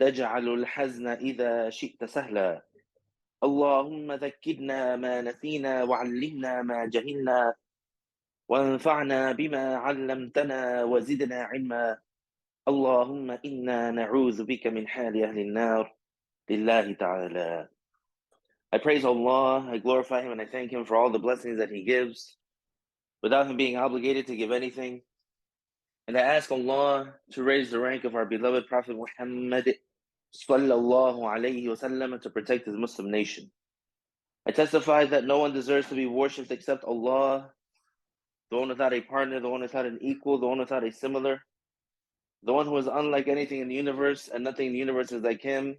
تجعل الحزن إذا شئت سهلا اللهم ذكرنا ما نسينا وعلمنا ما جهلنا وانفعنا بما علمتنا وزدنا علما اللهم إنا نعوذ بك من حال أهل النار لله تعالى. I praise Allah, I glorify Him, and I thank Him for all the blessings that He gives without Him being obligated to give anything. And I ask Allah to raise the rank of our beloved Prophet Muhammad sallallahu alayhi wasallam and to protect his Muslim nation. I testify that no one deserves to be worshipped except Allah, the one without a partner, the one without an equal, the one without a similar, the one who is unlike anything in the universe, and nothing in the universe is like Him.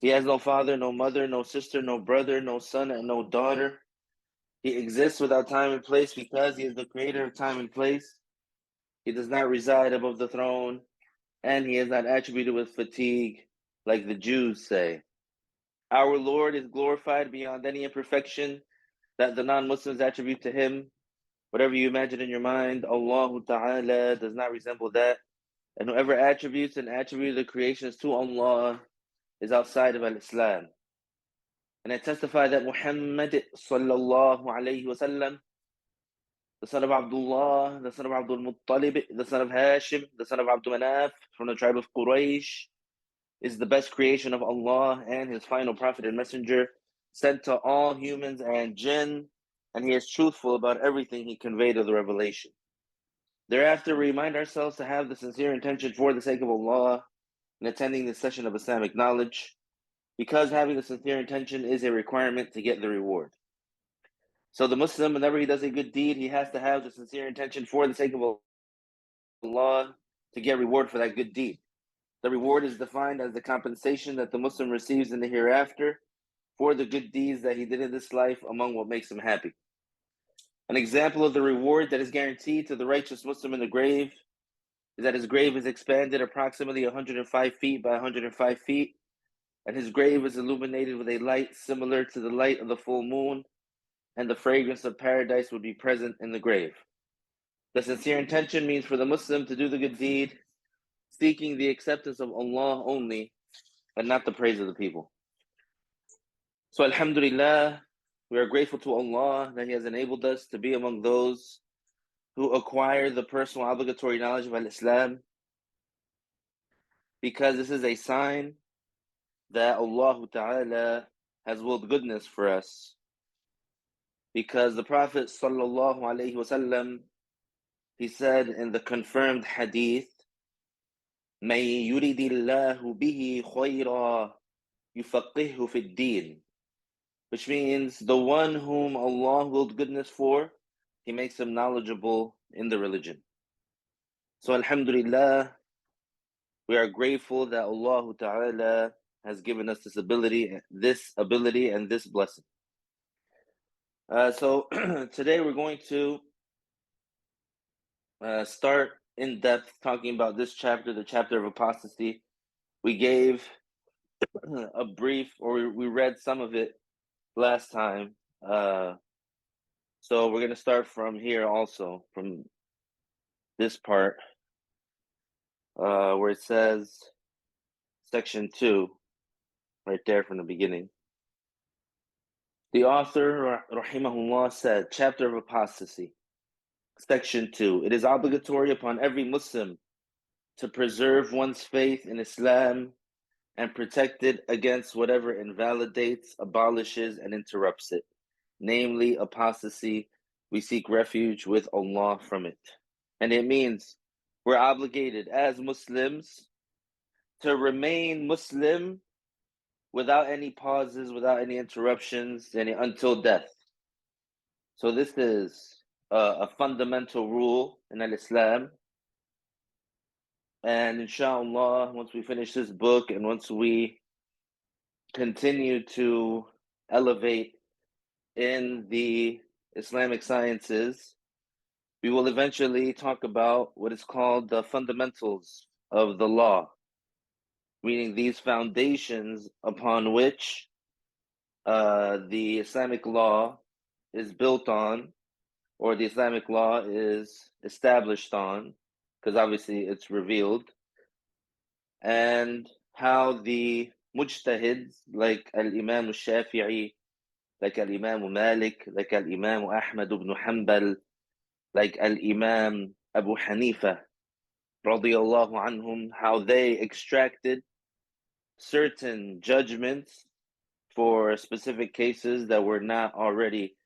He has no father, no mother, no sister, no brother, no son, and no daughter. He exists without time and place because He is the creator of time and place. He does not reside above the throne, and He is not attributed with fatigue, like the Jews say. Our Lord is glorified beyond any imperfection that the non-Muslims attribute to Him. Whatever you imagine in your mind, Allah Ta'ala does not resemble that. And whoever attributes and attributes the creations to Allah is outside of Islam. And I testify that Muhammad sallallahu alayhi wasallam, the son of Abdullah, the son of Abdul Muttalib, the son of Hashim, the son of Abdul Manaf, from the tribe of Quraysh, is the best creation of Allah and His final prophet and messenger, sent to all humans and jinn, and He is truthful about everything He conveyed of the revelation. Thereafter, we remind ourselves to have the sincere intention for the sake of Allah in attending this session of Islamic knowledge, because having the sincere intention is a requirement to get the reward. So the Muslim, whenever he does a good deed, he has to have the sincere intention for the sake of Allah to get reward for that good deed. The reward is defined as the compensation that the Muslim receives in the hereafter for the good deeds that he did in this life among what makes him happy. An example of the reward that is guaranteed to the righteous Muslim in the grave is that his grave is expanded approximately 105 feet by 105 feet, and his grave is illuminated with a light similar to the light of the full moon, and the fragrance of paradise would be present in the grave. The sincere intention means for the Muslim to do the good deed, seeking the acceptance of Allah only, and not the praise of the people. So alhamdulillah, we are grateful to Allah that He has enabled us to be among those who acquire the personal obligatory knowledge of Islam, because this is a sign that Allah Ta'ala has willed goodness for us. Because the Prophet sallallahu alaihi wasallam, he said in the confirmed hadith, مَن يُرِدِ اللَّهُ بِهِ خَيْرًا يُفَقِّهُ فِي الدِّينِ, which means the one whom Allah willed goodness for, He makes him knowledgeable in the religion. So alhamdulillah, we are grateful that Allah Ta'ala has given us this ability and this blessing. So today we're going to start in depth talking about this chapter, the chapter of apostasy. We gave a brief, or we read some of it last time. So we're going to start from here also, from this part, where it says, section 2, right there from the beginning. The author, rahimahullah, said, chapter of apostasy, section 2. It is obligatory upon every Muslim to preserve one's faith in Islam and protect it against whatever invalidates, abolishes, and interrupts it, namely apostasy. We seek refuge with Allah from it. And it means we're obligated as Muslims to remain Muslim without any pauses, without any interruptions, until death. So this is a fundamental rule in Islam. And inshallah, once we finish this book and once we continue to elevate in the Islamic sciences, we will eventually talk about what is called the fundamentals of the law, meaning these foundations upon which the Islamic law is built on, or the Islamic law is established on, because obviously it's revealed, and how the mujtahids like al-Imam al-Shafi'i, like al-Imam Malik, like al-Imam Ahmad ibn Hanbal, like al-Imam Abu Hanifa, radiyallahu anhum, how they extracted certain judgments for specific cases that were not already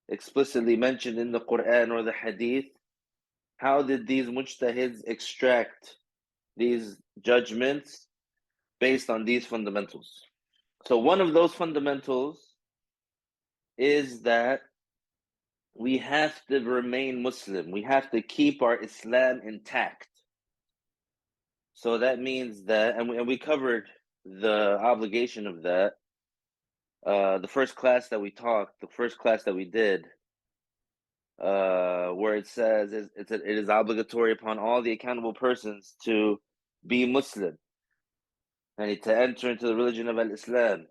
explicitly mentioned in the Quran or the Hadith. How did these mujtahids extract these judgments based on these fundamentals? So one of those fundamentals is that we have to remain Muslim. We have to keep our Islam intact. So that means that, and we covered the obligation of that. The first class that we did, where it says it is obligatory upon all the accountable persons to be Muslim and to enter into the religion of Islam.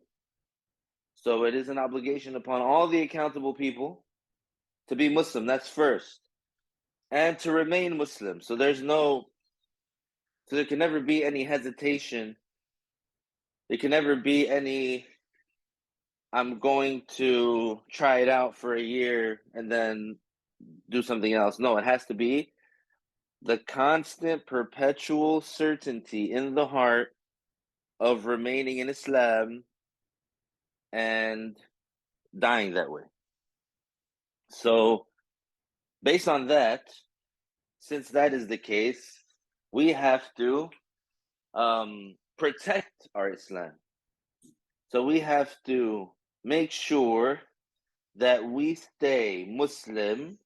So it is an obligation upon all the accountable people to be Muslim. That's first, and to remain Muslim. So there can never be any hesitation. There can never be any, I'm going to try it out for a year and then do something else. No, it has to be the constant, perpetual certainty in the heart of remaining in Islam and dying that way. So, based on that, since that is the case, we have to protect our Islam. So we have to make sure that we stay Muslim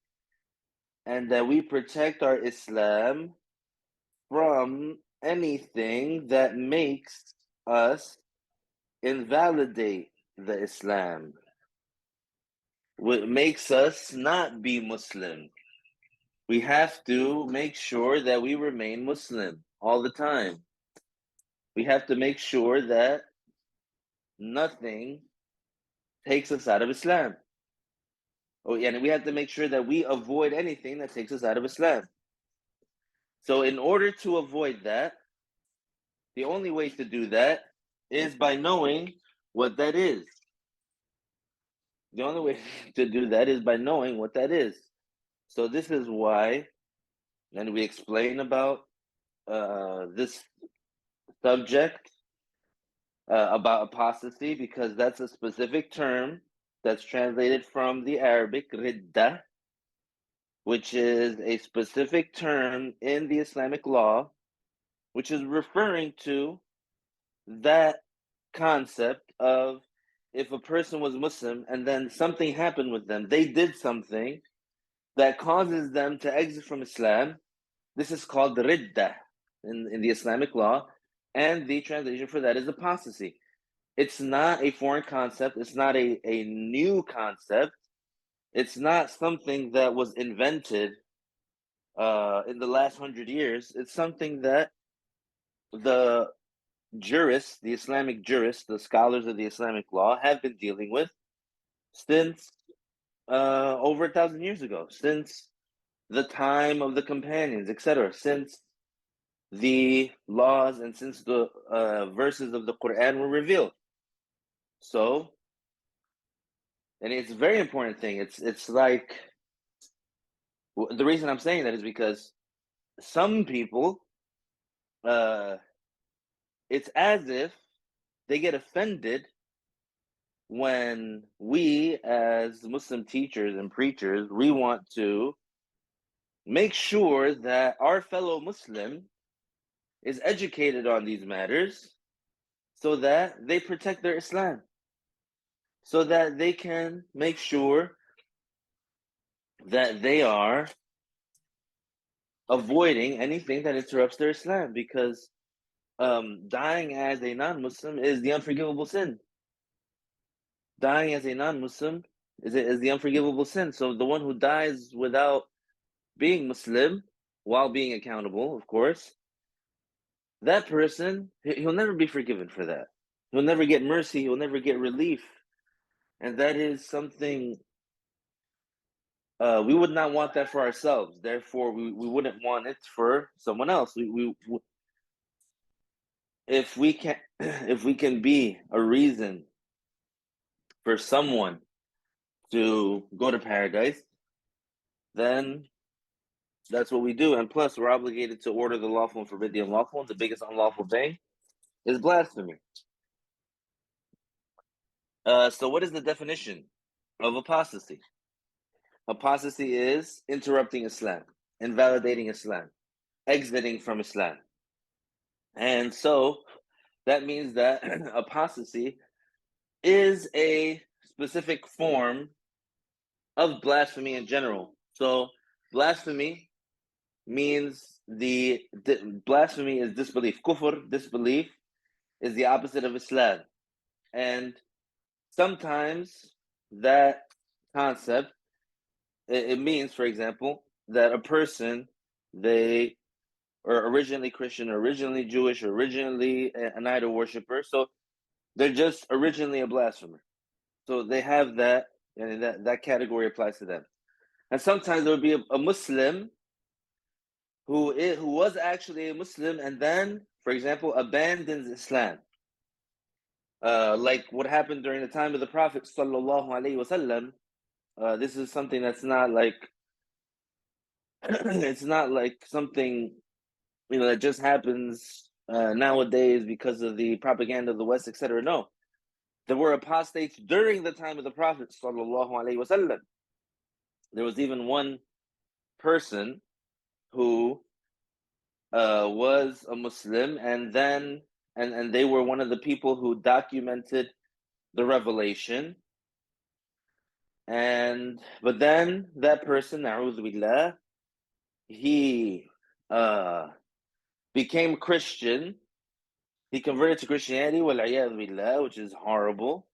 and that we protect our Islam from anything that makes us invalidate the Islam, what makes us not be Muslim. We have to make sure that we remain Muslim all the time. We have to make sure that nothing takes us out of Islam. Oh, yeah, and we have to make sure that we avoid anything that takes us out of Islam. So in order to avoid that, the only way to do that is by knowing what that is. The only way to do that is by knowing what that is. So this is why, and we explain about this subject about apostasy, because that's a specific term that's translated from the Arabic ridda, which is a specific term in the Islamic law, which is referring to that concept of if a person was Muslim and then something happened with them, they did something that causes them to exit from Islam. This is called ridda in the Islamic law, and the translation for that is apostasy. It's not a foreign concept. It's not a new concept. It's not something that was invented in the last 100 years. It's something that the jurists, the Islamic jurists, the scholars of the Islamic law have been dealing with since over 1,000 years ago, since the time of the companions, etc., since the laws and since the verses of the Quran were revealed. So, and it's a very important thing. It's like, the reason I'm saying that is because some people, it's as if they get offended when we as Muslim teachers and preachers, we want to make sure that our fellow Muslim is educated on these matters so that they protect their Islam, so that they can make sure that they are avoiding anything that interrupts their Islam, because dying as a non-Muslim is the unforgivable sin. Dying as a non-Muslim is the unforgivable sin. So the one who dies without being Muslim, while being accountable, of course, that person, he'll never be forgiven for that. He'll never get mercy. He'll never get relief. And that is something we would not want that for ourselves. Therefore, we wouldn't want it for someone else. if we can be a reason for someone to go to paradise, then that's what we do. And plus, we're obligated to order the lawful and forbid the unlawful. And the biggest unlawful thing is blasphemy. So what is the definition of apostasy? Apostasy is interrupting Islam, invalidating Islam, exiting from Islam. And so that means that apostasy is a specific form of blasphemy in general. So blasphemy means blasphemy is disbelief. Kufr, disbelief, is the opposite of Islam. And sometimes that concept, it means, for example, that a person, they are originally Christian, originally Jewish, originally an idol worshiper. So they're just originally a blasphemer. So they have that, and that category applies to them. And sometimes there would be a Muslim who was actually a Muslim and then, for example, abandons Islam. Like what happened during the time of the Prophet sallallahu alaihi wasallam. This is something that's not like it's not like something that just happens nowadays because of the propaganda of the West, etc. No, there were apostates during the time of the Prophet sallallahu alaihi wasallam. There was even one person who was a Muslim, and then and they were one of the people who documented the revelation. But then that person, na'udhu billah, he became Christian. He converted to Christianity, wal'iyadhu billah, which is horrible.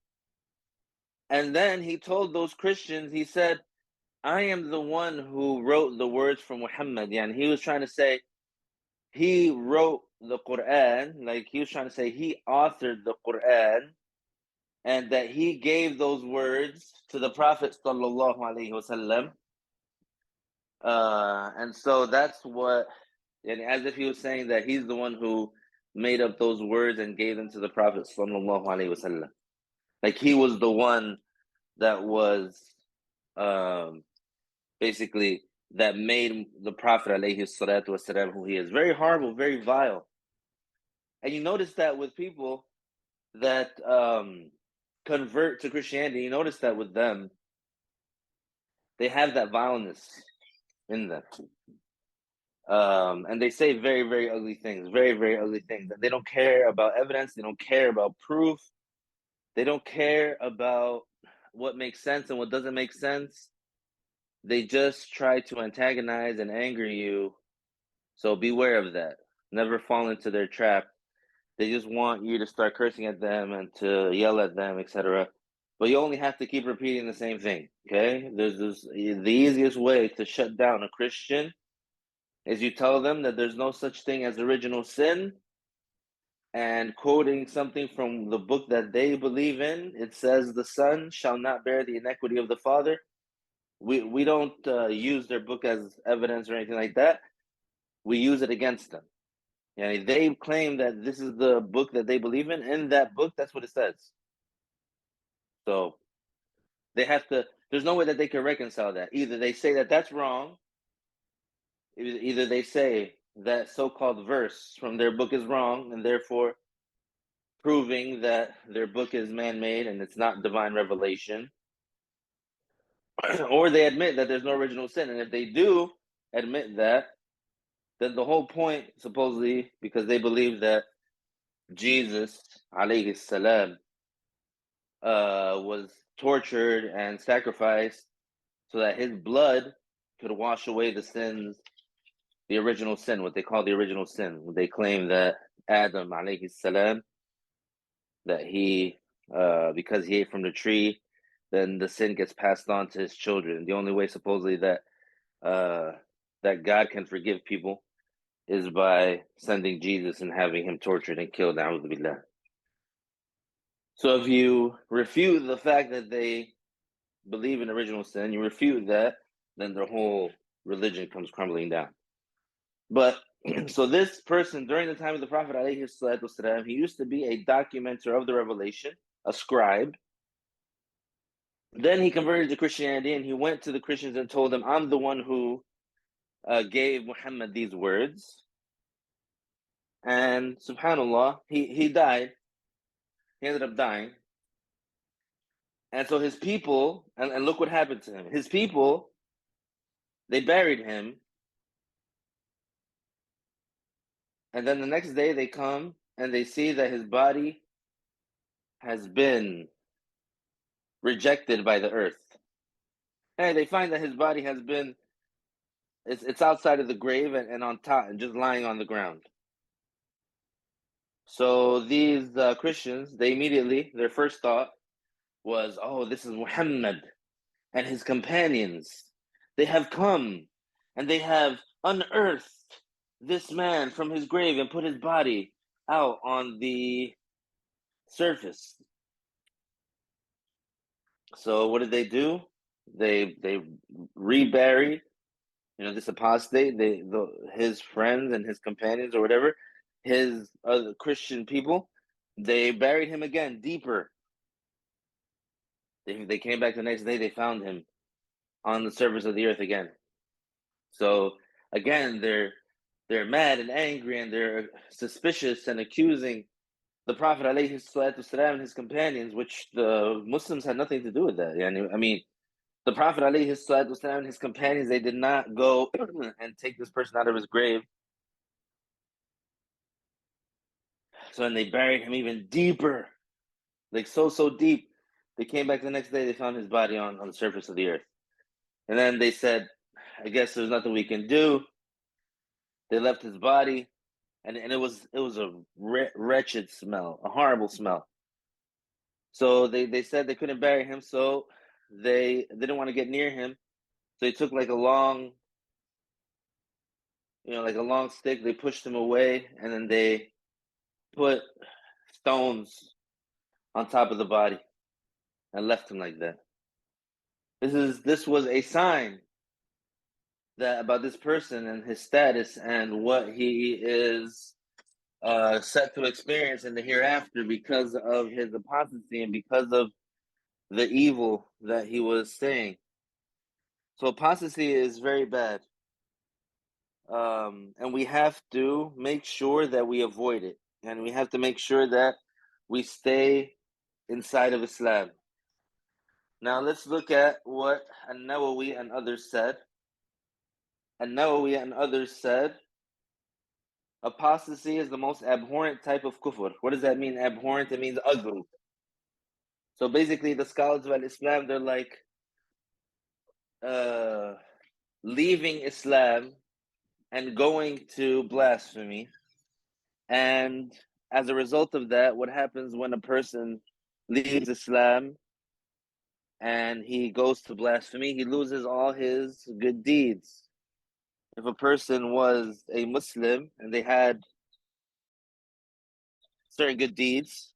And then he told those Christians, he said, I am the one who wrote the words from Muhammad. And he was trying to say, he wrote the Quran, like he was trying to say he authored the Quran, and that he gave those words to the Prophet sallallahu alaihi wasallam. And so that's what, and as if he was saying that he's the one who made up those words and gave them to the Prophet sallallahu alaihi wasallam. Like he was the one that was basically that made the Prophet alayhi salatu wasalam who he is. Very horrible, very vile. And you notice that with people that convert to Christianity, you notice that with them, they have that vileness in them. And they say very, very ugly things, very, very ugly things. And they don't care about evidence. They don't care about proof. They don't care about what makes sense and what doesn't make sense. They just try to antagonize and anger you. So beware of that. Never fall into their trap. They just want you to start cursing at them and to yell at them, etc. But you only have to keep repeating the same thing, okay? The easiest way to shut down a Christian is you tell them that there's no such thing as original sin, and quoting something from the book that they believe in, it says the son shall not bear the iniquity of the father. We don't use their book as evidence or anything like that. We use it against them. Yeah, they claim that this is the book that they believe in. In that book, that's what it says. So they have to, there's no way that they can reconcile that. Either they say that that's wrong, either they say that so-called verse from their book is wrong, and therefore proving that their book is man-made and it's not divine revelation, or they admit that there's no original sin. And if they do admit that, then the whole point, supposedly, because they believe that Jesus, alayhi salam, was tortured and sacrificed so that his blood could wash away the sins, the original sin, what they call the original sin. They claim that Adam, alayhi salam, that he, because he ate from the tree, then the sin gets passed on to his children. The only way, supposedly, that that God can forgive people is by sending Jesus and having him tortured and killed. A'udhu billah. So if you refute the fact that they believe in original sin, you refute that, then their whole religion comes crumbling down. But So this person, during the time of the Prophet ﷺ, he used to be a documenter of the revelation, a scribe. Then he converted to Christianity, and he went to the Christians and told them, I'm the one who gave Muhammad these words. And subhanAllah, he died. He ended up dying. And so his people, and look what happened to him. His people, they buried him. And then the next day they come and they see that his body has been rejected by the earth. And they find that his body has been, it's outside of the grave and on top and just lying on the ground. So these Christians, they immediately, their first thought was, oh, this is Muhammad and his companions. They have come and they have unearthed this man from his grave and put his body out on the surface. So what did they do? They reburied, this apostate, his friends and his companions or whatever, his other Christian people, they buried him again deeper. They came back the next day, they found him on the surface of the earth again. So again, they're mad and angry and they're suspicious and accusing the Prophet ﷺ and his companions, which the Muslims had nothing to do with that. I mean, the Prophet ﷺ and his companions, they did not go and take this person out of his grave. So then they buried him even deeper, like so deep. They came back the next day, they found his body on the surface of the earth. And then they said, I guess there's nothing we can do. They left his body, and it was a wretched smell, a horrible smell. So they said they couldn't bury him, so they didn't want to get near him. So they took like a long stick, they pushed him away, and then they put stones on top of the body and left him like that. This was a sign that about this person and his status and what he is set to experience in the hereafter because of his apostasy and because of the evil that he was saying. So apostasy is very bad. And we have to make sure that we avoid it. And we have to make sure that we stay inside of Islam. Now let's look at what An-Nawawi and others said. An-Nawawi and others said, apostasy is the most abhorrent type of kufr. What does that mean, abhorrent? It means ugly. So basically the scholars of Islam, they're like leaving Islam and going to blasphemy. And as a result of that, what happens when a person leaves Islam and he goes to blasphemy? He loses all his good deeds. If a person was a Muslim and they had certain good deeds,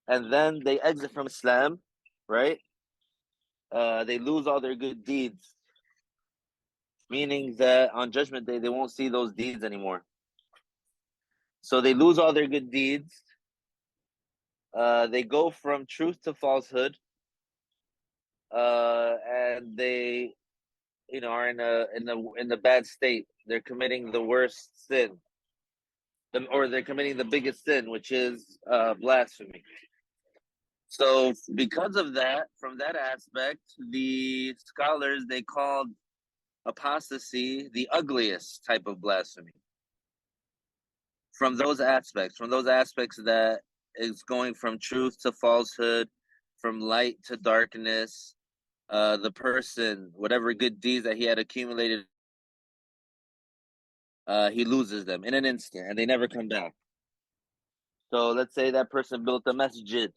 and then they exit from Islam, right? They lose all their good deeds, meaning that on Judgment Day, they won't see those deeds anymore. So they lose all their good deeds. They go from truth to falsehood, and they, are in a bad state. They're committing the worst sin, or they're committing the biggest sin, which is blasphemy. So because of that, from that aspect, the scholars, they called apostasy the ugliest type of blasphemy. From those aspects that is going from truth to falsehood, from light to darkness, the person, whatever good deeds that he had accumulated, he loses them in an instant and they never come back. So let's say that person built a masjid,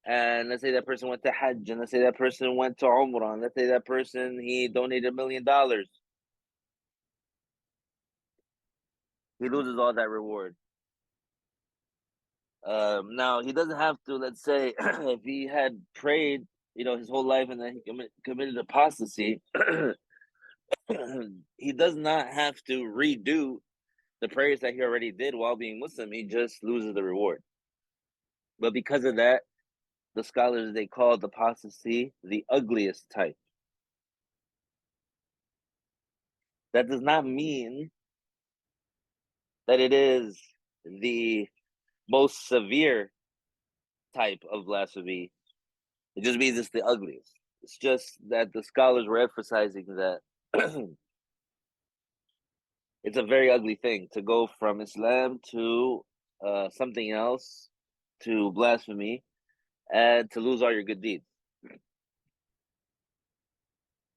and let's say that person went to Hajj, and let's say that person went to Umrah, and let's say that person, he donated $1 million. He loses all that reward. Now, he doesn't have to, let's say, if he had prayed, his whole life and then he committed apostasy, he does not have to redo the prayers that he already did while being Muslim, he just loses the reward. But because of that, the scholars, they called apostasy the ugliest type. That does not mean that it is the most severe type of blasphemy. It just means it's the ugliest. It's just that the scholars were emphasizing that it's a very ugly thing to go from Islam to something else, to blasphemy, and to lose all your good deeds.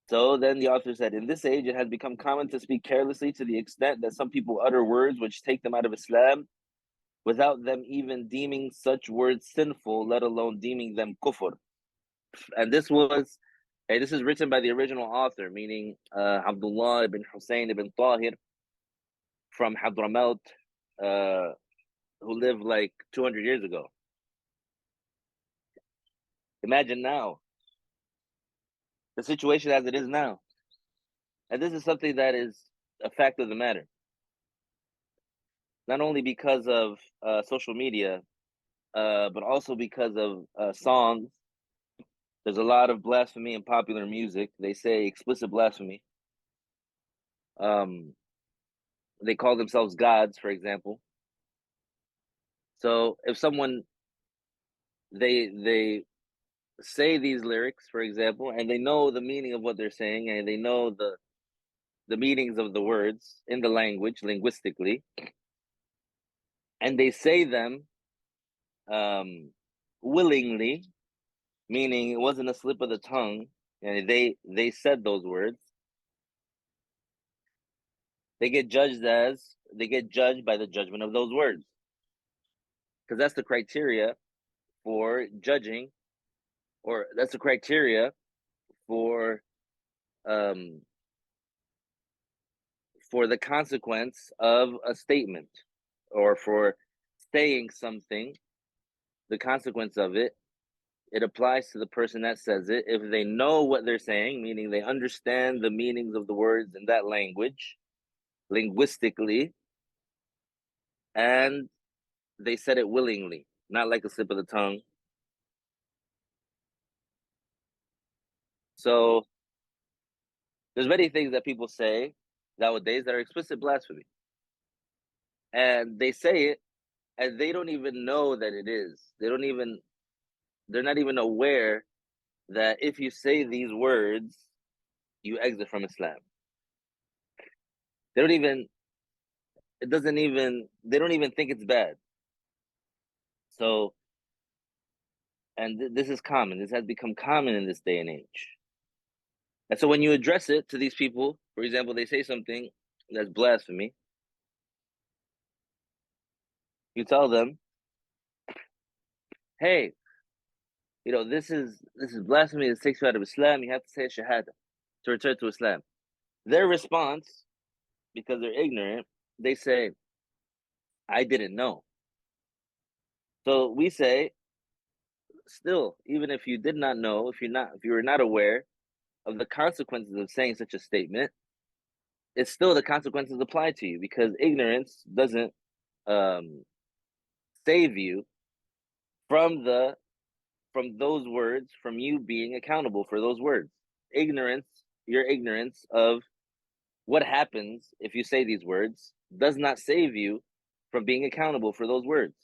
So then the author said, in this age, it has become common to speak carelessly to the extent that some people utter words which take them out of Islam without them even deeming such words sinful, let alone deeming them kufr. And this is written by the original author, meaning Abdullah ibn Hussein ibn Tahir from Hadramaut, who lived like 200 years ago. Imagine now, the situation as it is now. And this is something that is a fact of the matter. Not only because of social media, but also because of songs. There's a lot of blasphemy in popular music. They say explicit blasphemy. They call themselves gods, for example. So if someone, they say these lyrics, for example, and they know the meaning of what they're saying, and they know the meanings of the words in the language, linguistically, and they say them willingly, meaning it wasn't a slip of the tongue, and they said those words, they get judged by the judgment of those words, because that's the criteria for judging, or that's the criteria for the consequence of a statement, or for saying something. The consequence of it applies to the person that says it if they know what they're saying, meaning they understand the meanings of the words in that language linguistically, and they said it willingly, not like a slip of the tongue. So there's many things that people say nowadays that are explicit blasphemy, and they say it and they don't even know that it is. They're not even aware that if you say these words, you exit from Islam. They don't even think it's bad. So, and this is common. This has become common in this day and age. And so when you address it to these people, for example, they say something that's blasphemy, you tell them, hey, this is blasphemy. This takes you out of Islam. You have to say a shahada to return to Islam. Their response, because they're ignorant, they say, I didn't know. So we say, still, even if you did not know, if you were not aware of the consequences of saying such a statement, it's still the consequences apply to you, because ignorance doesn't save you from those words, from you being accountable for those words. Your ignorance of what happens if you say these words does not save you from being accountable for those words.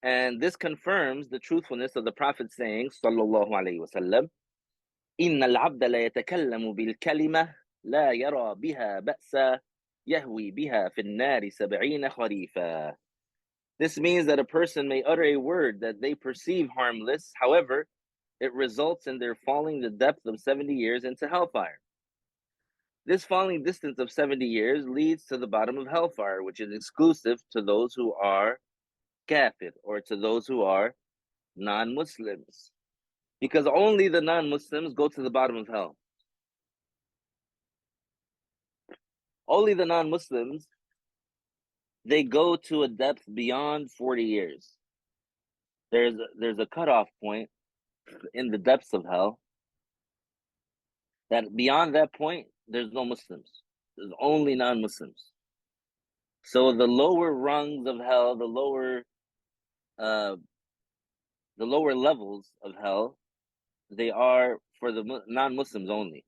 And this confirms the truthfulness of the Prophet saying, sallallahu alaihi wasallam, "Inna al-abda la yatakallamu bil kalima la yara biha ba'sa yahwi biha fi an-nari 70 kharifa." This means that a person may utter a word that they perceive harmless, however, it results in their falling the depth of 70 years into hellfire. This falling distance of 70 years leads to the bottom of hellfire, which is exclusive to those who are kafir, or to those who are non-Muslims, because only the non-Muslims go to the bottom of hell. Only the non-Muslims, they go to a depth beyond 40 years. There's a cutoff point in the depths of hell that beyond that point, there's no Muslims. There's only non-Muslims. So the lower rungs of hell, the lower levels of hell, they are for the non-Muslims only.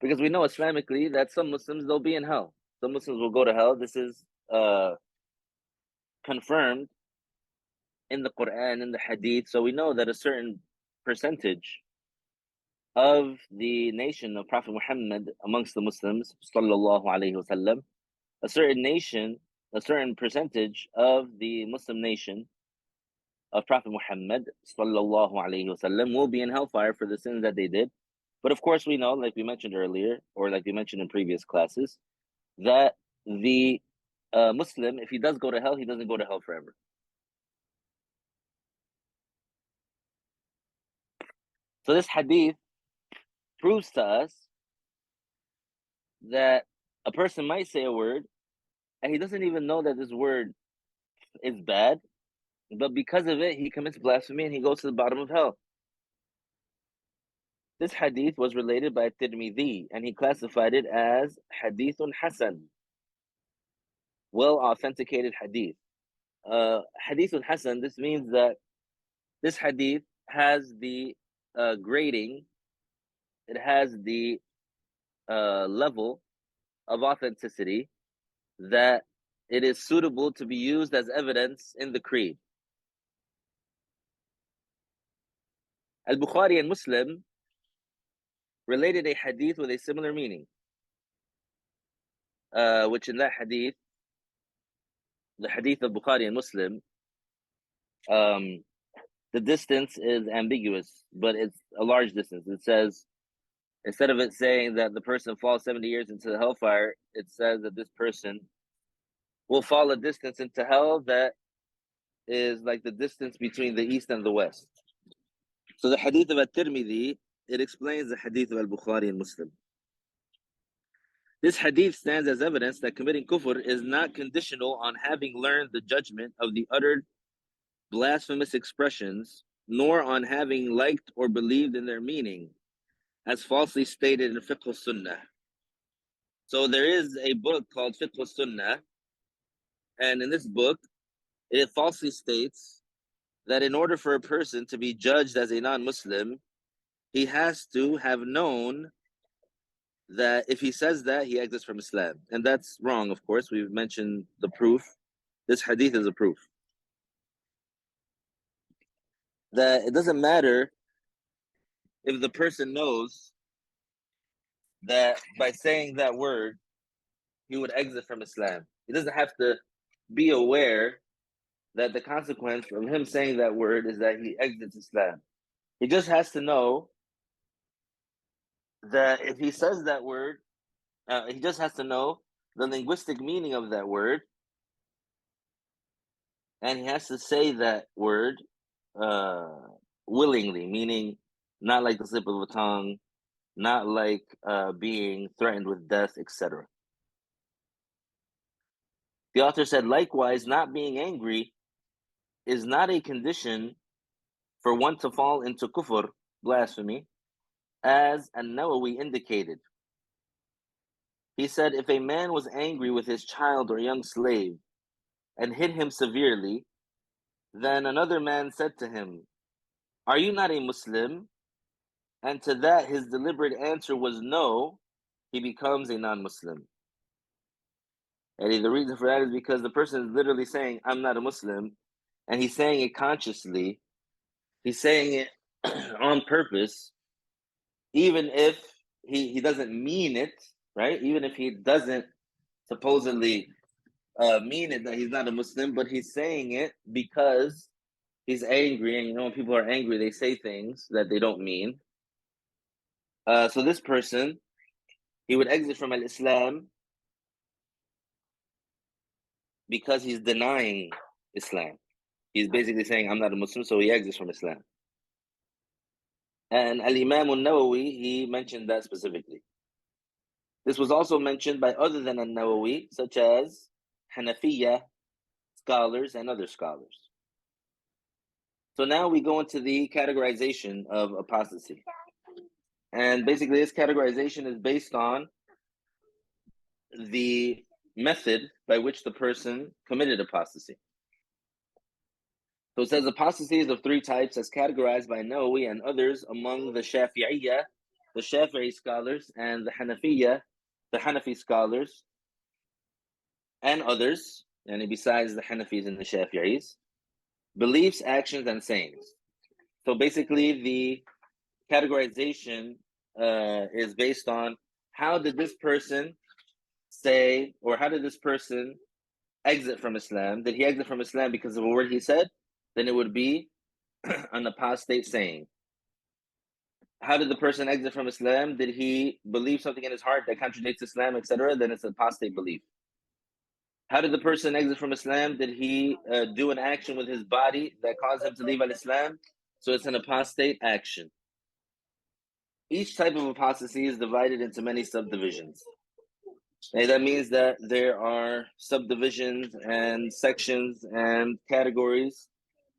Because we know Islamically that some Muslims, they'll be in hell. Some Muslims will go to hell. This is confirmed in the Quran, in the Hadith. So we know that a certain percentage of the nation of Prophet Muhammad amongst the Muslims, sallallahu alaihi wasallam, a certain nation, a certain percentage of the Muslim nation of Prophet Muhammad sallallahu alaihi wasallam will be in hellfire for the sins that they did. But of course, we know, like we mentioned earlier, or like we mentioned in previous classes, that the Muslim, if he does go to hell, he doesn't go to hell forever. So this hadith proves to us that a person might say a word and he doesn't even know that this word is bad, but because of it, he commits blasphemy and he goes to the bottom of hell. This hadith was related by Tirmidhi, and he classified it as hadithun hasan, well authenticated hadith. Hadithun hasan, this means that this hadith has the grading, it has the level of authenticity that it is suitable to be used as evidence in the creed. Al-Bukhari and Muslim related a hadith with a similar meaning, which in that hadith, the hadith of Bukhari and Muslim, the distance is ambiguous, but it's a large distance. It says, instead of it saying that the person falls 70 years into the hellfire, it says that this person will fall a distance into hell that is like the distance between the east and the west. So the hadith of At-Tirmidhi, it explains the hadith of Al-Bukhari and Muslim. This hadith stands as evidence that committing kufr is not conditional on having learned the judgment of the uttered blasphemous expressions, nor on having liked or believed in their meaning, as falsely stated in Fiqh al-Sunnah. So there is a book called Fiqh al-Sunnah, and in this book, it falsely states that in order for a person to be judged as a non-Muslim, he has to have known that if he says that, he exits from Islam. And that's wrong, of course. We've mentioned the proof. This hadith is a proof that it doesn't matter if the person knows that by saying that word, he would exit from Islam. He doesn't have to be aware that the consequence of him saying that word is that he exits Islam. He just has to know that if he says that word, he just has to know the linguistic meaning of that word, and he has to say that word willingly, meaning not like the slip of a tongue, not like being threatened with death, etc. The author said, likewise, not being angry is not a condition for one to fall into kufr, blasphemy, as An-Nawawi indicated. He said, if a man was angry with his child or young slave and hit him severely, then another man said to him, are you not a Muslim? And to that his deliberate answer was no, he becomes a non-Muslim. And the reason for that is because the person is literally saying, I'm not a Muslim, and he's saying it consciously. He's saying it on purpose, even if he doesn't mean it, right? Even if he doesn't supposedly mean it that he's not a Muslim, but he's saying it because he's angry. And you know, when people are angry, they say things that they don't mean. So this person, he would exit from Al-Islam because he's denying Islam. He's basically saying, I'm not a Muslim, so he exits from Islam. And Al-Imam al-Nawawi, he mentioned that specifically. This was also mentioned by other than al-Nawawi, such as Hanafiya scholars and other scholars. So now we go into the categorization of apostasy. And basically this categorization is based on the method by which the person committed apostasy. So it says apostasy is of three types as categorized by Nawawi and others among the Shafi'iyya, the Shafi'i scholars, and the Hanafiyya, the Hanafi scholars, and others, and besides the Hanafis and the Shafi'is, beliefs, actions, and sayings. So basically the categorization is based on how did this person say, or how did this person exit from Islam? Did he exit from Islam because of a word he said? Then it would be an apostate saying. How did the person exit from Islam? Did he believe something in his heart that contradicts Islam, etc.? Then it's an apostate belief. How did the person exit from Islam? Did he do an action with his body that caused him to leave al-Islam? So it's an apostate action. Each type of apostasy is divided into many subdivisions. And that means that there are subdivisions and sections and categories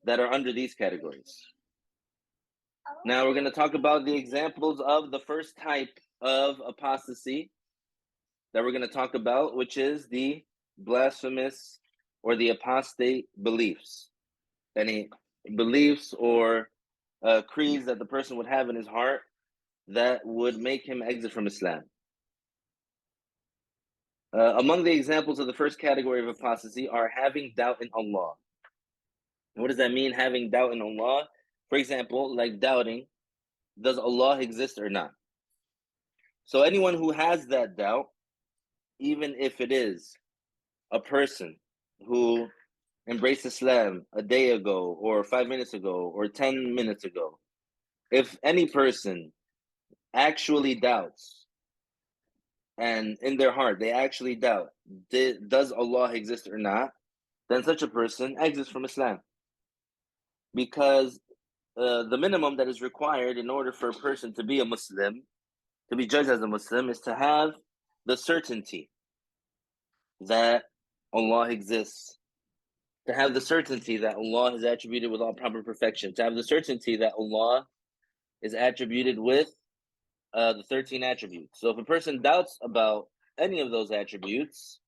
that are under these categories. Now we're going to talk about the examples of the first type of apostasy that we're going to talk about, which is the blasphemous or the apostate beliefs. Any beliefs or creeds that the person would have in his heart that would make him exit from Islam. Among the examples of the first category of apostasy are having doubt in Allah. What does that mean, having doubt in Allah? For example, like doubting, does Allah exist or not? So anyone who has that doubt, even if it is a person who embraced Islam a day ago or 5 minutes ago or 10 minutes ago, if any person actually doubts, and in their heart they actually doubt, does Allah exist or not, then such a person exits from Islam. Because the minimum that is required in order for a person to be a Muslim, to be judged as a Muslim, is to have the certainty that Allah exists, to have the certainty that Allah is attributed with all proper perfection, to have the certainty that Allah is attributed with the 13 attributes. So if a person doubts about any of those attributes,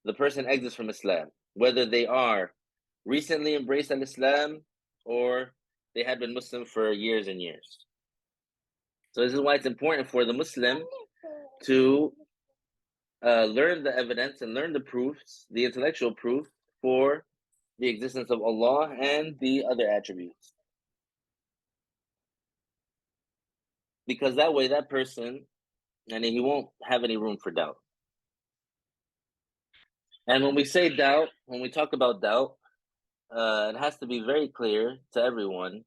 the person exits from Islam, whether they are recently embraced al-Islam or they had been Muslim for years and years. So this is why it's important for the Muslim to learn the evidence and learn the proofs, the intellectual proof for the existence of Allah and the other attributes. Because that way, that person, and he won't have any room for doubt. And when we say doubt, when we talk about doubt, it has to be very clear to everyone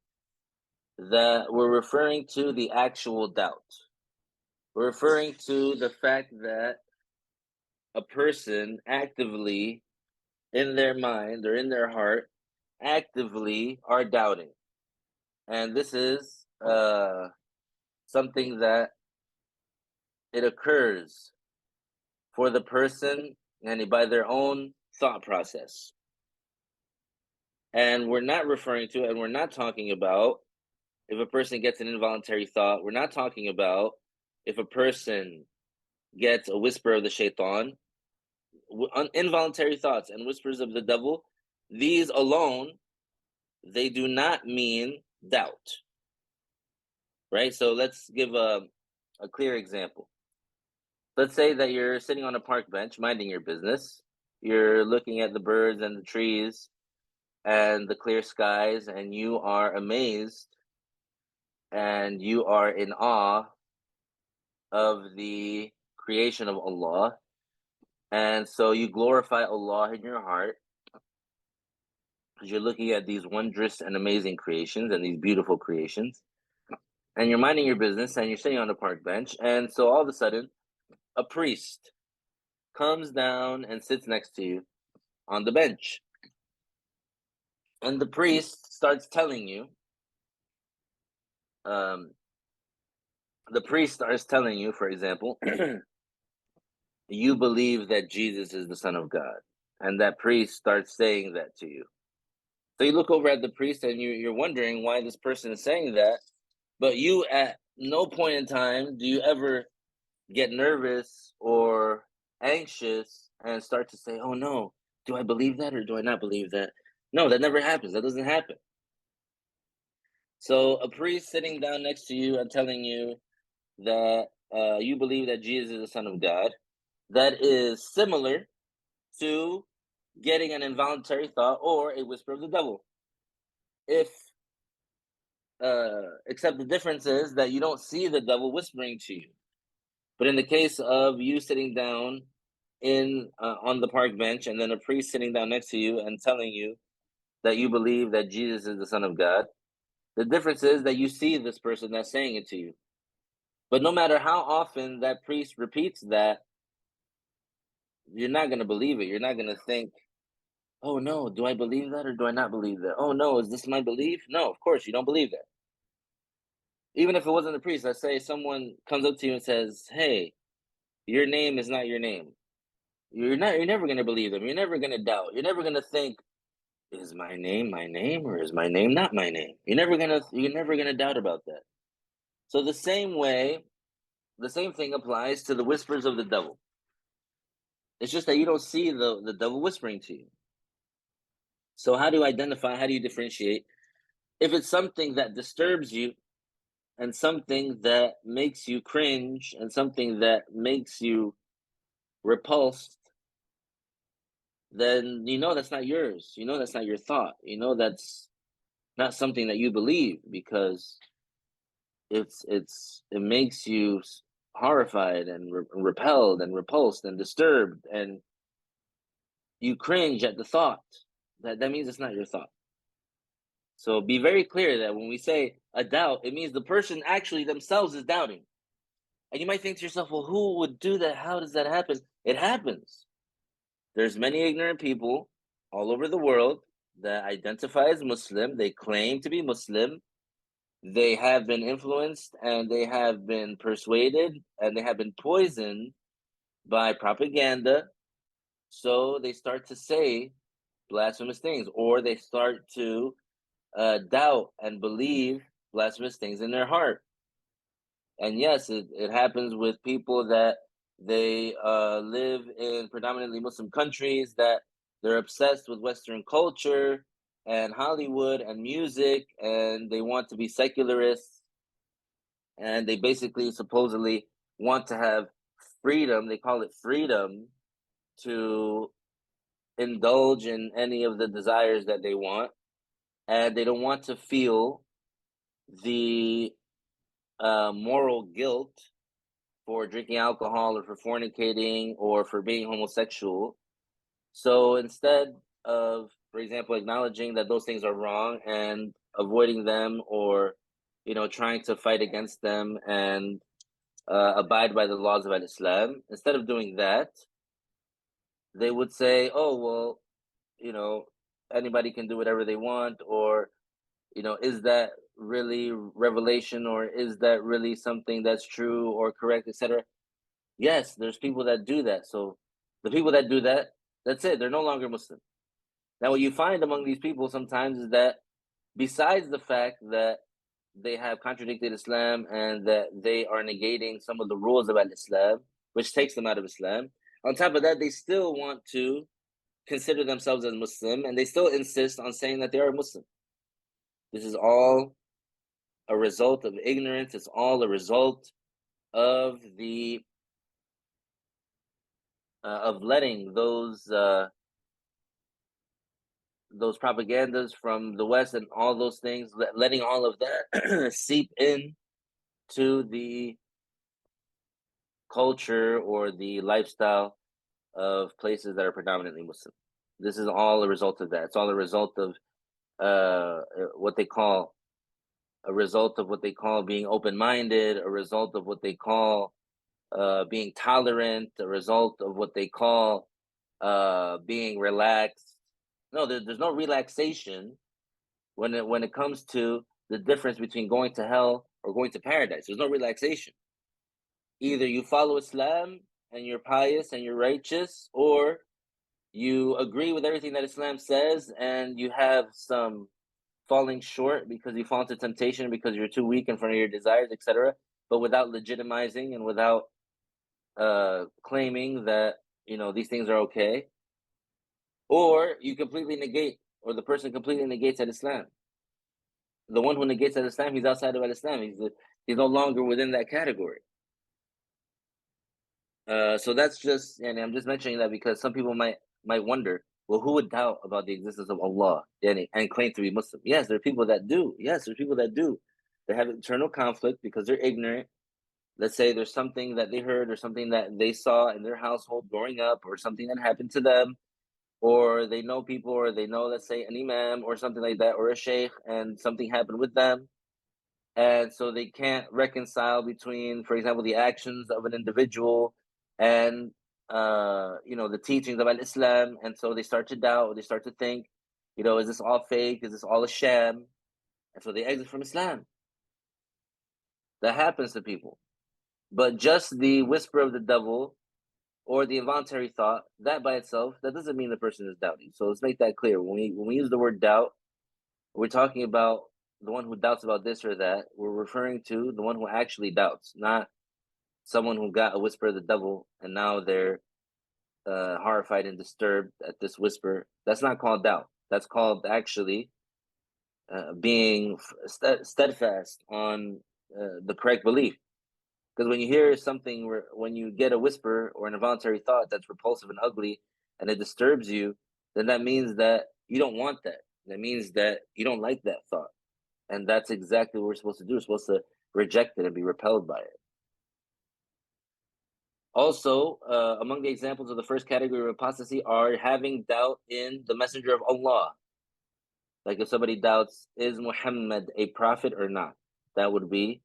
that we're referring to the actual doubt. We're referring to the fact that a person actively, in their mind or in their heart, actively are doubting. And this is something that it occurs for the person and by their own thought process. And we're not referring to, and we're not talking about if a person gets an involuntary thought. We're not talking about if a person gets a whisper of the shaitan. Involuntary thoughts and whispers of the devil, these alone, they do not mean doubt. Right? So let's give a clear example. Let's say that you're sitting on a park bench, minding your business. You're looking at the birds and the trees and the clear skies, and you are amazed and you are in awe of the creation of Allah. And so you glorify Allah in your heart because you're looking at these wondrous and amazing creations and these beautiful creations. And you're minding your business and you're sitting on a park bench. And so all of a sudden, a priest comes down and sits next to you on the bench. And the priest starts telling you, for example, you believe that Jesus is the Son of God. And that priest starts saying that to you. So you look over at the priest and you're wondering why this person is saying that. But you, at no point in time, do you ever get nervous or anxious and start to say, oh no, do I believe that or do I not believe that? No, that never happens. That doesn't happen. So a priest sitting down next to you and telling you that you believe that Jesus is the Son of God, that is similar to getting an involuntary thought or a whisper of the devil. Except the difference is that you don't see the devil whispering to you. But in the case of you sitting down on the park bench and then a priest sitting down next to you and telling you that you believe that Jesus is the Son of God, the difference is that you see this person that's saying it to you. But no matter how often that priest repeats that, you're not going to believe it. You're not going to think, oh no, do I believe that or do I not believe that? Oh no, is this my belief? No, of course you don't believe that. Even if it wasn't a priest, let's say someone comes up to you and says, hey, your name is not your name. You're never going to believe them. You're never going to doubt. You're never going to think, is my name or is my name not my name? You're never going to doubt about that. So the same thing applies to the whispers of the devil. It's just that you don't see the devil whispering to you. So how do you differentiate? If it's something that disturbs you and something that makes you cringe and something that makes you repulsed, then you know that's not yours. You know that's not your thought. You know that's not something that you believe, because it makes you horrified and repelled and repulsed and disturbed, and you cringe at the thought. That means it's not your thought. So be very clear that when we say a doubt, it means the person actually themselves is doubting. And you might think to yourself, well, who would do that? How does that happen? It happens. There's many ignorant people all over the world that identify as Muslim. They claim to be Muslim. They have been influenced and they have been persuaded and they have been poisoned by propaganda. So they start to say blasphemous things, or they start to doubt and believe blasphemous things in their heart. And yes, it happens with people that they live in predominantly Muslim countries, that they're obsessed with Western culture and Hollywood and music, and they want to be secularists, and they basically supposedly want to have freedom. They call it freedom to indulge in any of the desires that they want, and they don't want to feel the moral guilt for drinking alcohol or for fornicating or for being homosexual. So instead of, for example, acknowledging that those things are wrong and avoiding them, or trying to fight against them and abide by the laws of Islam, instead of doing that, they would say, oh, well, anybody can do whatever they want, or is that really revelation, or is that really something that's true or correct, etc.? Yes, there's people that do that. So the people that do that, that's it. They're no longer Muslim. Now, what you find among these people sometimes is that besides the fact that they have contradicted Islam and that they are negating some of the rules about Islam, which takes them out of Islam, on top of that, they still want to consider themselves as Muslim, and they still insist on saying that they are Muslim. This is all a result of ignorance. It's all a result of of letting those propagandas from the West and all those things, letting all of that seep in to the culture or the lifestyle of places that are predominantly Muslim. This is all a result of that. It's all a result of what they call being open-minded, a result of what they call being tolerant, a result of what they call being relaxed. No, there's no relaxation when it comes to the difference between going to hell or going to paradise. There's no relaxation. Either you follow Islam and you're pious and you're righteous, or you agree with everything that Islam says and you have some falling short because you fall into temptation because you're too weak in front of your desires, etc., but without legitimizing and without claiming that these things are okay, or you completely negate, or the person completely negates Islam. The one who negates Islam, he's outside of Islam. He's no longer within that category. So that's just, and I'm just mentioning that because some people might wonder, well, who would doubt about the existence of Allah and claim to be Muslim? Yes, there are people that do. Yes, there's people that do. They have internal conflict because they're ignorant. Let's say there's something that they heard or something that they saw in their household growing up, or something that happened to them, or they know people, or they know, let's say, an imam or something like that, or a Shaykh, and something happened with them. And so they can't reconcile between, for example, the actions of an individual and the teachings of Islam. And so they start to doubt, they start to think, is this all fake? Is this all a sham? And so they exit from Islam. That happens to people. But just the whisper of the devil or the involuntary thought, that by itself, that doesn't mean the person is doubting. So let's make that clear. When we use the word doubt, we're talking about the one who doubts about this or that. We're referring to the one who actually doubts, not someone who got a whisper of the devil and now they're horrified and disturbed at this whisper. That's not called doubt. That's called actually being steadfast on the correct belief. Because when you hear something, when you get a whisper or an involuntary thought that's repulsive and ugly and it disturbs you, then that means that you don't want that. That means that you don't like that thought. And that's exactly what we're supposed to do. We're supposed to reject it and be repelled by it. Also, among the examples of the first category of apostasy are having doubt in the messenger of Allah. Like if somebody doubts, is Muhammad a prophet or not? That would be,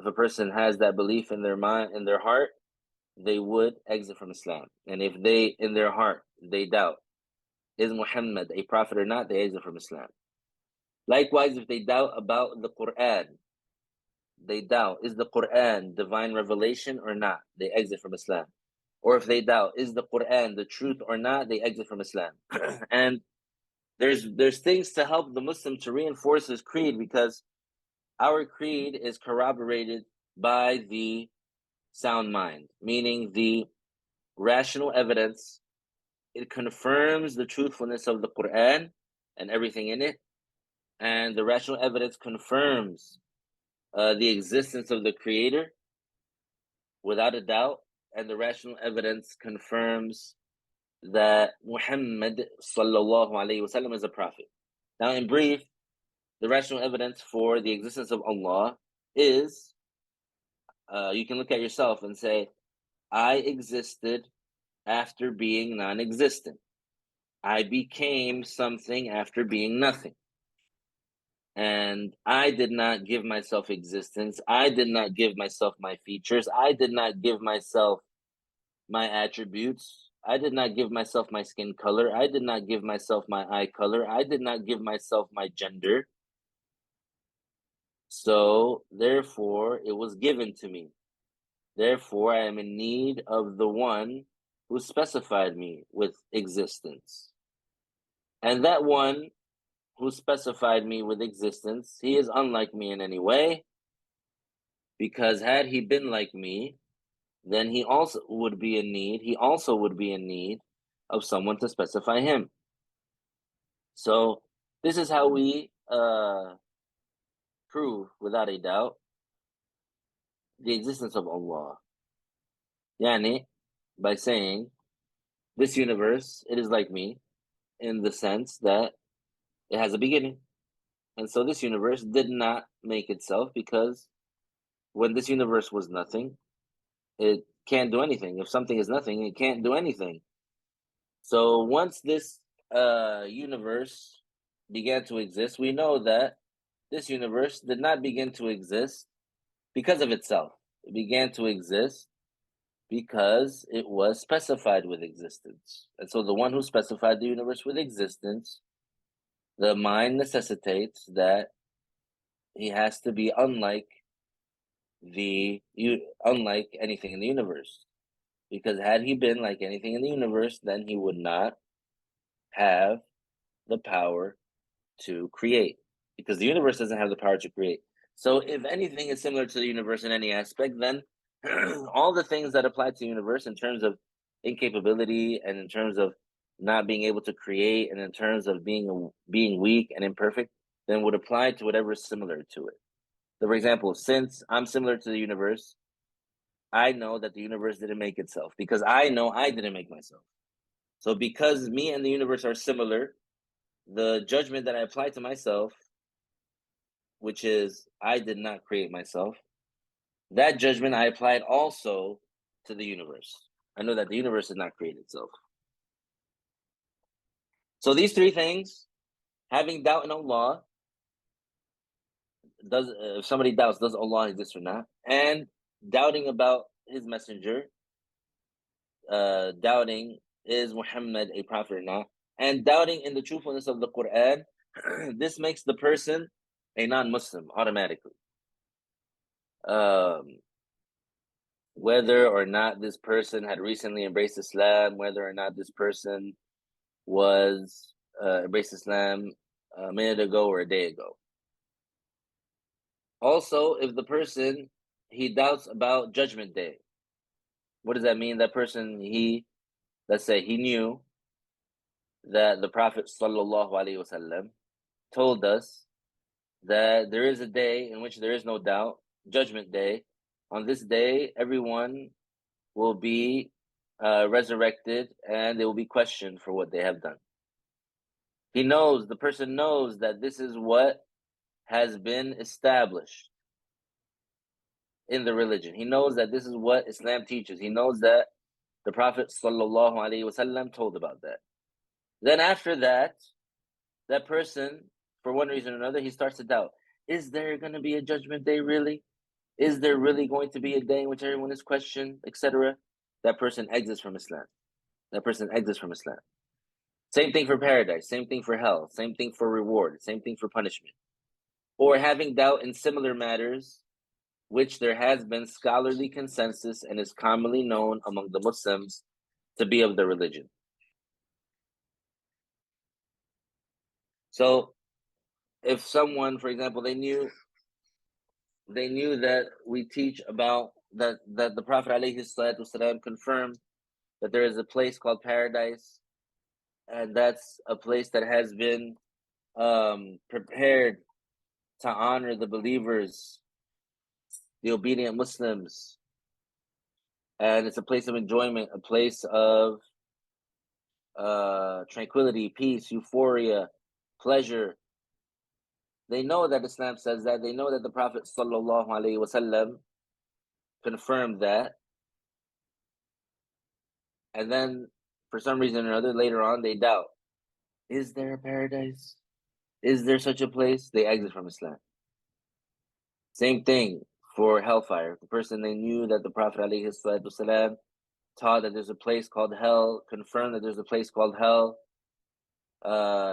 if a person has that belief in their mind, in their heart, they would exit from Islam. And if they, in their heart, they doubt, is Muhammad a prophet or not, they exit from Islam. Likewise, if they doubt about the Quran, they doubt, is the Quran divine revelation or not, they exit from Islam. Or if they doubt, is the Quran the truth or not, they exit from Islam. And there's things to help the Muslim to reinforce his creed, because our creed is corroborated by the sound mind, meaning the rational evidence. It confirms the truthfulness of the Quran and everything in it, and the rational evidence confirms the existence of the Creator without a doubt, and the rational evidence confirms that Muhammad sallallahu alaihi wasallam is a prophet. Now, in brief, the rational evidence for the existence of Allah is, you can look at yourself and say, I existed after being non-existent. I became something after being nothing. And I did not give myself existence. I did not give myself my features. I did not give myself my attributes. I did not give myself my skin color. I did not give myself my eye color. I did not give myself my gender. So, therefore, it was given to me. Therefore, I am in need of the one who specified me with existence. And that one who specified me with existence, he is unlike me in any way, because had he been like me, then he also would be in need of someone to specify him. So this is how we prove without a doubt the existence of Allah. Yani, by saying, this universe, it is like me in the sense that it has a beginning. And so this universe did not make itself, because when this universe was nothing, it can't do anything. If something is nothing, it can't do anything. So once this universe began to exist, we know that this universe did not begin to exist because of itself. It began to exist because it was specified with existence. And so the one who specified the universe with existence, the mind necessitates that he has to be unlike anything in the universe. Because had he been like anything in the universe, then he would not have the power to create, because the universe doesn't have the power to create. So if anything is similar to the universe in any aspect, then all the things that apply to the universe in terms of incapability and in terms of not being able to create and in terms of being weak and imperfect, then would apply to whatever is similar to it. So, for example, since I'm similar to the universe, I know that the universe didn't make itself because I know I didn't make myself. So because me and the universe are similar, the judgment that I apply to myself, which is I did not create myself, that judgment I applied also to the universe. I know that the universe did not create itself. So these three things, having doubt in Allah, if somebody doubts, does Allah exist or not? And doubting about his messenger, doubting is Muhammad a prophet or not, and doubting in the truthfulness of the Quran, this makes the person a non-Muslim automatically. Whether or not this person had recently embraced Islam, whether or not this person was embraced Islam a minute ago or a day ago. Also, if the person, he doubts about Judgment Day, what does that mean? That person, let's say he knew that the Prophet sallallahu alaihi wasallam told us that there is a day in which there is no doubt, Judgment Day. On this day, everyone will be resurrected and they will be questioned for what they have done. The person knows that this is what has been established in the religion. He knows that this is what Islam teaches. He knows that the Prophet sallallahu alaihi wasallam told about that. Then after that, that person, for one reason or another, he starts to doubt. Is there going to be a judgment day really? Is there really going to be a day in which everyone is questioned, etc.? That person exits from Islam. Same thing for paradise, same thing for hell, same thing for reward, same thing for punishment. Or having doubt in similar matters, which there has been scholarly consensus and is commonly known among the Muslims to be of the religion. So if someone, for example, they knew that we teach about that the Prophet ﷺ confirmed that there is a place called paradise, and that's a place that has been prepared to honor the believers, the obedient Muslims, and it's a place of enjoyment, a place of tranquility, peace, euphoria, pleasure. They know that Islam says that. They know that the Prophet sallallahu alaihi wasallam confirmed that. And then, for some reason or another, later on, they doubt. Is there a paradise? Is there such a place? They exit from Islam. Same thing for hellfire. The person, they knew that the Prophet ﷺ taught that there's a place called hell, confirmed that there's a place called hell.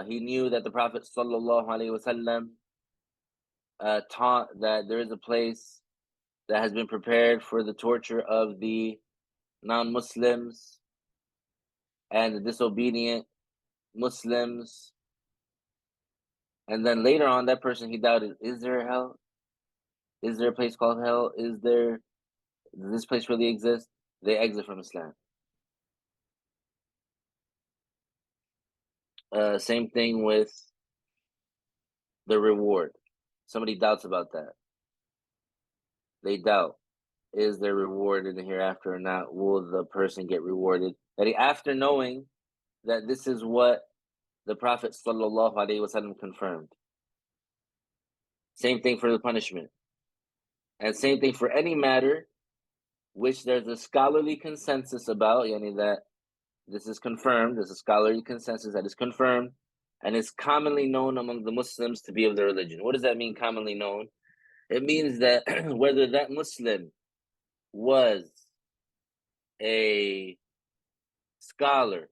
He knew that the Prophet ﷺ taught that there is a place that has been prepared for the torture of the non-Muslims and the disobedient Muslims. And then later on, that person, he doubted, is there a hell? Is there a place called hell? Does this place really exist? They exit from Islam. Same thing with the reward. Somebody doubts about that. They doubt, is there reward in the hereafter or not? Will the person get rewarded? After knowing that this is what the Prophet sallallahu alaihi wasallam confirmed. Same thing for the punishment. And same thing for any matter which there's a scholarly consensus about, that this is confirmed, there's a scholarly consensus that is confirmed, and is commonly known among the Muslims to be of the religion. What does that mean, commonly known? It means that whether that Muslim was a scholar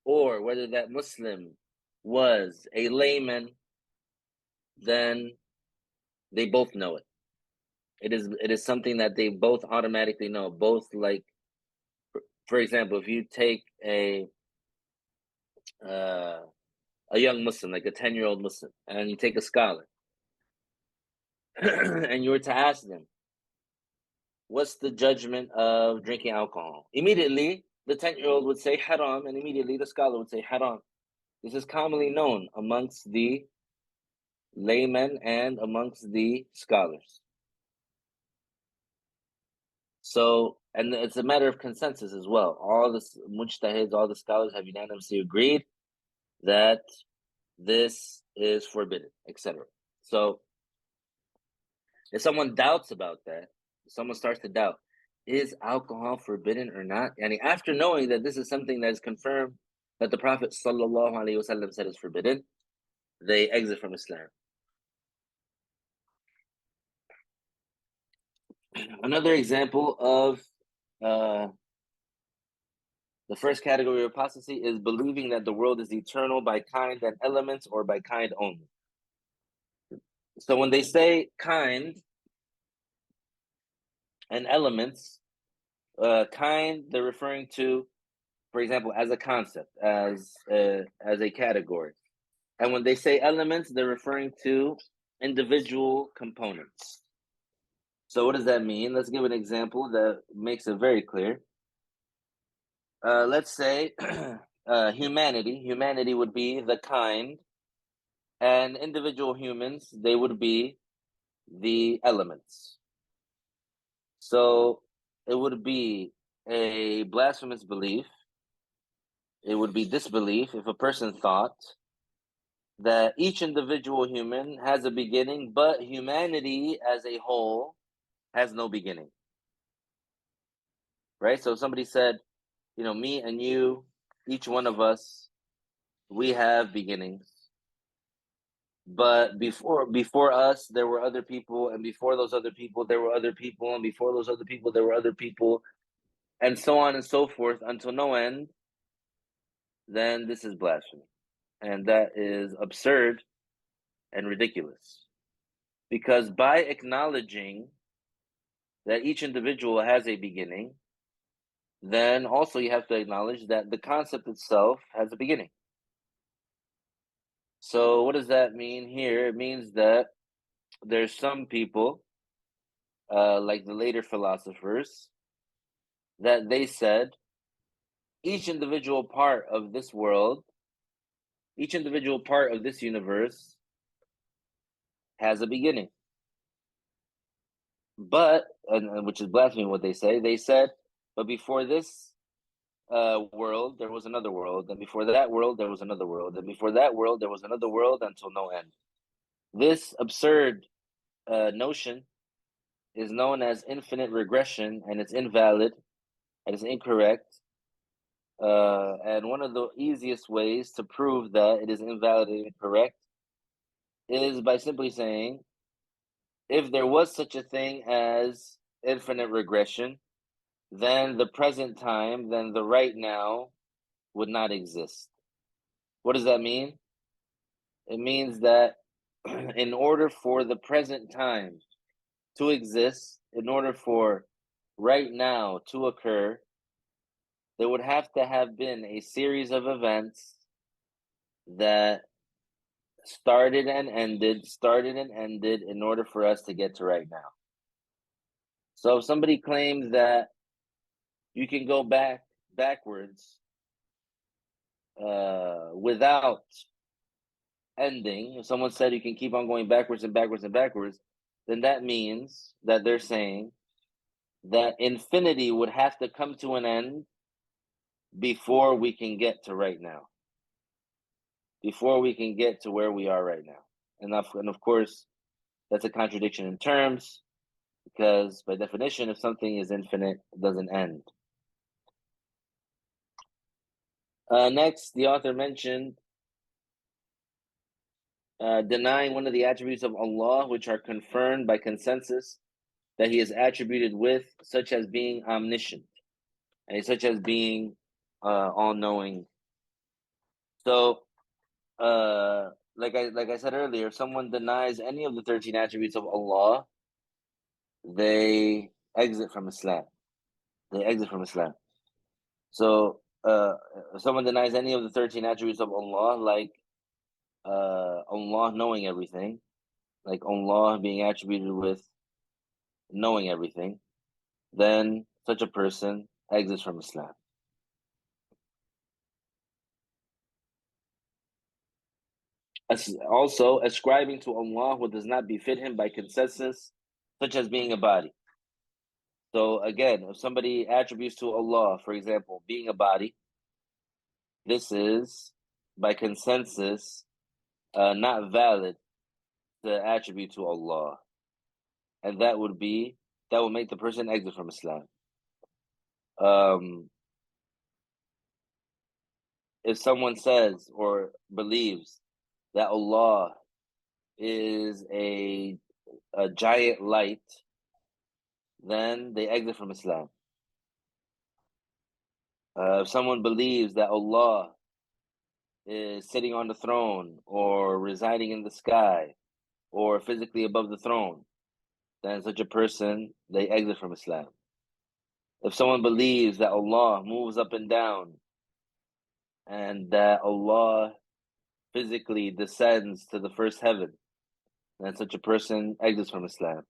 or whether that Muslim was a layman, then they both know it. It is something that they both automatically know. Both, like, for example, if you take a young Muslim, like a 10-year-old Muslim, and you take a scholar, and you were to ask them, what's the judgment of drinking alcohol? Immediately, the 10-year-old would say haram, and immediately the scholar would say haram. This is commonly known amongst the laymen and amongst the scholars. So, and it's a matter of consensus as well. All the mujtahids, all the scholars have unanimously agreed that this is forbidden, etc. So, if someone doubts about that, if someone starts to doubt, is alcohol forbidden or not? And after knowing that this is something that is confirmed that the Prophet ﷺ said is forbidden, they exit from Islam. Another example of the first category of apostasy is believing that the world is eternal by kind and elements or by kind only. So when they say kind and elements, kind, they're referring to, for example, as a concept, as a category. And when they say elements, they're referring to individual components. So what does that mean? Let's give an example that makes it very clear. Let's say humanity. Humanity would be the kind, and individual humans, they would be the elements. So it would be a blasphemous belief. It would be disbelief if a person thought that each individual human has a beginning, but humanity as a whole has no beginning. Right? So somebody said, me and you, each one of us, we have beginnings. But before us, there were other people, and before those other people, there were other people, and before those other people, there were other people, and so on and so forth until no end. Then this is blasphemy. And that is absurd and ridiculous. Because by acknowledging that each individual has a beginning, then also you have to acknowledge that the concept itself has a beginning. So what does that mean here? It means that there's some people, like the later philosophers, that they said each individual part of this world, each individual part of this universe has a beginning. But, and which is blasphemy what they said, but before this world, there was another world, and before that world, there was another world, and before that world, there was another world until no end. This absurd notion is known as infinite regression, and it's invalid, and it's incorrect. And one of the easiest ways to prove that it is invalid and incorrect is by simply saying, if there was such a thing as infinite regression, then the present time, then the right now would not exist. What does that mean? It means that in order for the present time to exist, in order for right now to occur, there would have to have been a series of events that started and ended in order for us to get to right now. So if somebody claims that you can go backwards without ending, if someone said you can keep on going backwards and backwards and backwards, then that means that they're saying that infinity would have to come to an end before we can get to right now, before we can get to where we are right now. And of course, that's a contradiction in terms, because by definition, if something is infinite, it doesn't end. Next, the author mentioned denying one of the attributes of Allah, which are confirmed by consensus that He is attributed with, such as being omniscient, and such as being all-knowing. So, like I said earlier, if someone denies any of the 13 attributes of Allah, they exit from Islam. So, if someone denies any of the 13 attributes of Allah, like Allah knowing everything, like Allah being attributed with knowing everything, then such a person exits from Islam. Also, ascribing to Allah what does not befit him by consensus, such as being a body. So again, if somebody attributes to Allah, for example, being a body, this is, by consensus, not valid to attribute to Allah. And that would make the person exit from Islam. If someone says or believes that Allah is a giant light, then they exit from Islam. If someone believes that Allah is sitting on the throne or residing in the sky or physically above the throne, then such a person, they exit from Islam. If someone believes that Allah moves up and down and that Allah physically descends to the first heaven, then such a person exits from Islam.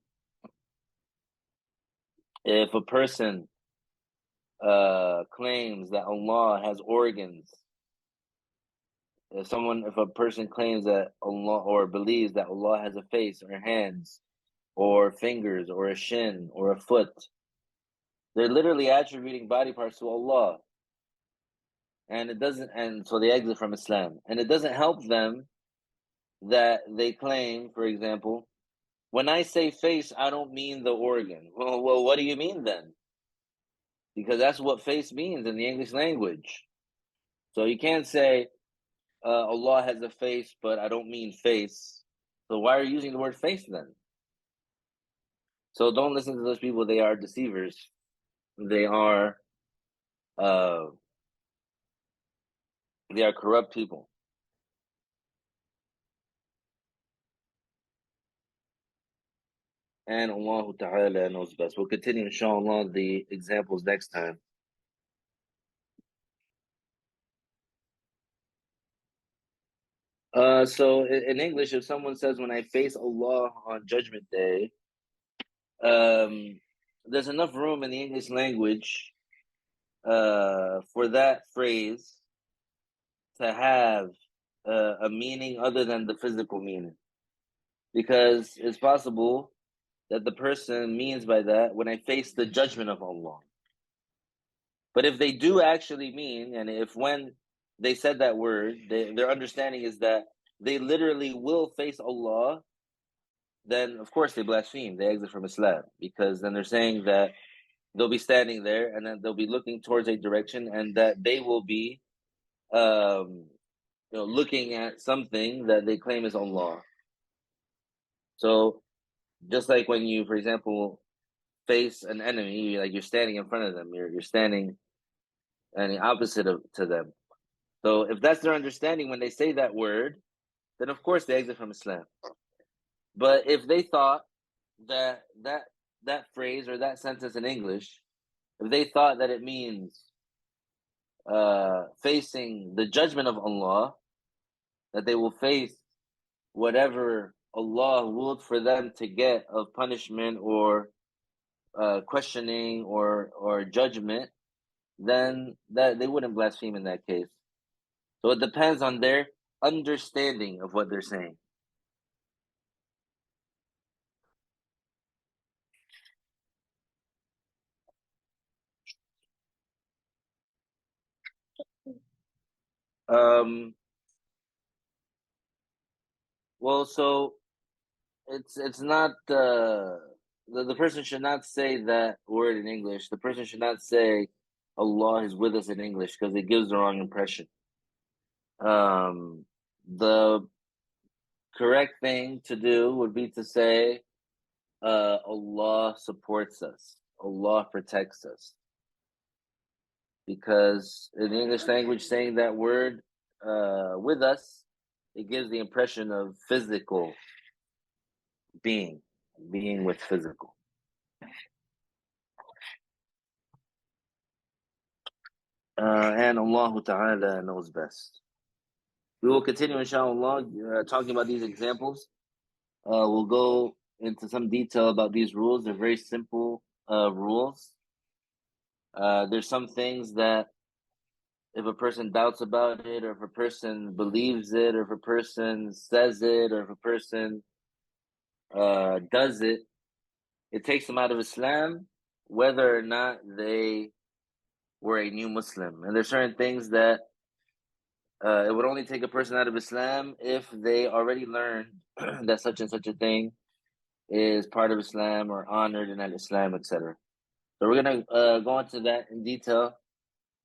If a person claims that Allah has organs, if a person claims that Allah or believes that Allah has a face or hands or fingers or a shin or a foot, they're literally attributing body parts to Allah. And so they exit from Islam. And it doesn't help them that they claim, for example, when I say face, I don't mean the organ. Well, what do you mean then? Because that's what face means in the English language. So you can't say Allah has a face, but I don't mean face. So why are you using the word face then? So don't listen to those people. They are deceivers. They are corrupt people. And Allah Ta'ala knows best. We'll continue, inshallah, the examples next time. So in English, if someone says, when I face Allah on Judgment Day, there's enough room in the English language for that phrase to have a meaning other than the physical meaning. Because it's possible that the person means by that, when I face the judgment of Allah. But if they do actually mean, and if when they said that word, their understanding is that they literally will face Allah, then of course they blaspheme, they exit from Islam, because then they're saying that they'll be standing there and then they'll be looking towards a direction and that they will be looking at something that they claim is Allah. So just like when you, for example, face an enemy, like you're standing in front of them, you're standing and the opposite to them. So if that's their understanding when they say that word, then of course they exit from Islam. But if they thought that phrase or that sentence in English, if they thought that it means facing the judgment of Allah, that they will face whatever Allah willed for them to get of punishment or questioning or judgment, then that they wouldn't blaspheme in that case. So it depends on their understanding of what they're saying. Well, so it's not the person should not say that word in English. The person should not say Allah is with us in English because it gives the wrong impression. The correct thing to do would be to say Allah supports us, Allah protects us. Because in the English language, saying that word with us, it gives the impression of physical being with physical. And Allah Ta'ala knows best. We will continue, inshallah, talking about these examples. We'll go into some detail about these rules. They're very simple rules. There's some things that if a person doubts about it, or if a person believes it, or if a person says it, or if a person does it, it takes them out of Islam, whether or not they were a new Muslim. And there's certain things that it would only take a person out of Islam if they already learned that such and such a thing is part of Islam or honored in Islam, etc. So we're going to go into that in detail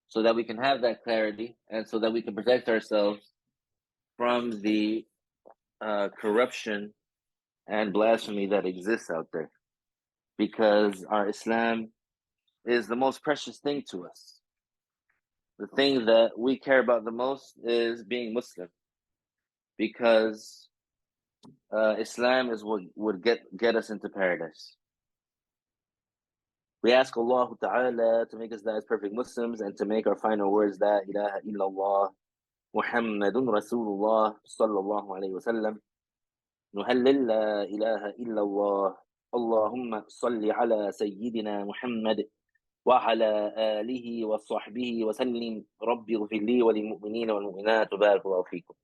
so that we can have that clarity and so that we can protect ourselves from the corruption and blasphemy that exists out there. Because our Islam is the most precious thing to us. The thing that we care about the most is being Muslim. Because Islam is what would get us into paradise. We ask Allah Ta'ala to make us as perfect Muslims and to make our final words La ilaha illallah Muhammadun Rasulullah sallallahu alayhi wa sallam. نهلل لا إله إلا الله اللهم صل على سيدنا محمد وعلى آله وصحبه وسلم ربي اغفر لي وللمؤمنين والمؤمنات بارك الله فيكم.